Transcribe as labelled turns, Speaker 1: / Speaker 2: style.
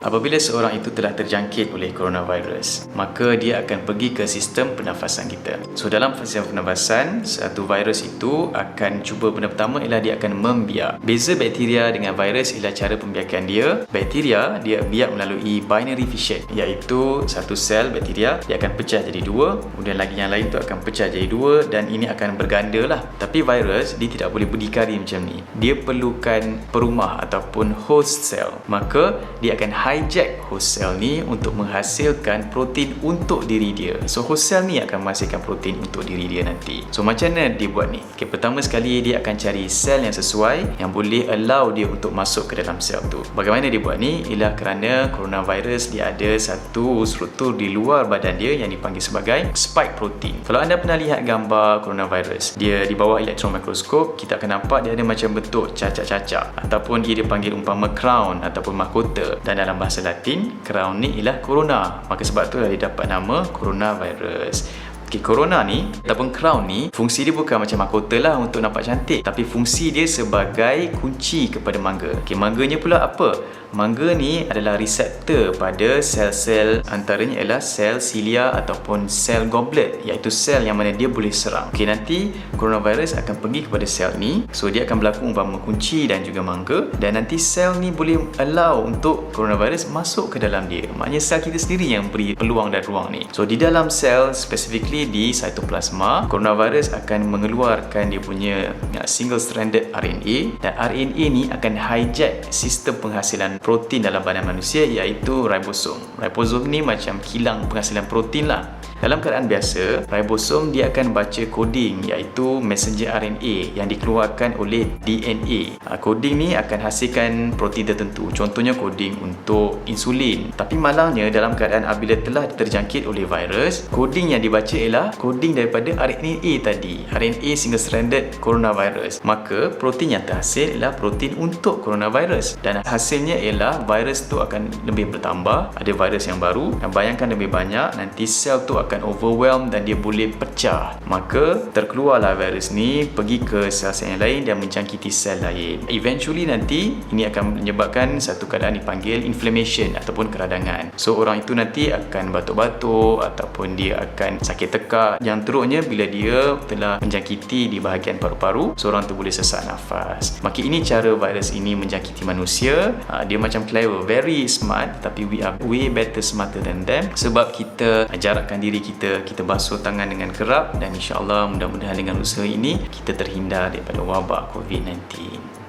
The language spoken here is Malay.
Speaker 1: Apabila seorang itu telah terjangkit oleh coronavirus, maka dia akan pergi ke sistem pernafasan kita. So dalam sistem pernafasan, satu virus itu akan cuba, benda pertama ialah dia akan membiak. Beza bakteria dengan virus ialah cara pembiakan dia. Bakteria dia biak melalui binary fission, iaitu satu sel bakteria dia akan pecah jadi dua, kemudian lagi yang lain tu akan pecah jadi dua, dan ini akan berganda lah. Tapi virus dia tidak boleh berdikari macam ni. Dia perlukan perumah ataupun host cell. Maka dia akan hijack host cell ni untuk menghasilkan protein untuk diri dia. So host cell ni akan menghasilkan protein untuk diri dia nanti. So macam mana dia buat ni? Okay, pertama sekali dia akan cari sel yang sesuai yang boleh allow dia untuk masuk ke dalam sel tu. Bagaimana dia buat ni? Ialah kerana coronavirus dia ada satu struktur di luar badan dia yang dipanggil sebagai spike protein. Kalau anda pernah lihat gambar coronavirus, dia di bawah elektron mikroskop, kita akan nampak dia ada macam bentuk cacak-cacak, ataupun dia dipanggil umpama crown ataupun mahkota. Dan dalam bahasa Latin, crown ni ialah corona. Maka sebab tu dia dapat nama coronavirus. Okay, corona ni ataupun crown ni, fungsi dia bukan macam mahkota lah untuk nampak cantik, tapi fungsi dia sebagai kunci kepada mangga. Okay, mangganya pula apa? Mangga ni adalah reseptor pada sel-sel, antaranya ialah sel silia ataupun sel goblet, iaitu sel yang mana dia boleh serang. Okay, nanti coronavirus akan pergi kepada sel ni. So dia akan berlaku umpama kunci dan juga mangga, dan nanti sel ni boleh allow untuk coronavirus masuk ke dalam dia. Maknanya sel kita sendiri yang beri peluang dan ruang ni. So di dalam sel, specifically di cytoplasma, coronavirus akan mengeluarkan dia punya single stranded RNA, dan RNA ni akan hijack sistem penghasilan protein dalam badan manusia, iaitu ribosom. Ribosom ni macam kilang penghasilan protein lah. Dalam keadaan biasa, ribosom dia akan baca coding, iaitu messenger RNA yang dikeluarkan oleh DNA. Coding ni akan hasilkan protein tertentu, contohnya coding untuk insulin. Tapi malangnya dalam keadaan apabila telah terjangkit oleh virus, coding yang dibaca ialah coding daripada RNA tadi, RNA single stranded coronavirus. Maka protein yang terhasil ialah protein untuk coronavirus, dan hasilnya ialah virus tu akan lebih bertambah, ada virus yang baru, dan bayangkan lebih banyak, nanti sel tu akan overwhelm dan dia boleh pecah. Maka terkeluarlah virus ni pergi ke sel-sel yang lain dan menjangkiti sel lain. Eventually nanti ini akan menyebabkan satu keadaan dipanggil inflammation ataupun keradangan. So orang itu nanti akan batuk-batuk ataupun dia akan sakit tekak. Yang teruknya bila dia telah menjangkiti di bahagian paru-paru, seorang tu boleh sesak nafas. Maka ini cara virus ini menjangkiti manusia. Dia macam clever, very smart, tapi we are way better smarter than them, sebab kita jarakkan diri kita basuh tangan dengan kerap, dan insya-Allah mudah-mudahan dengan usaha ini kita terhindar daripada wabak COVID-19.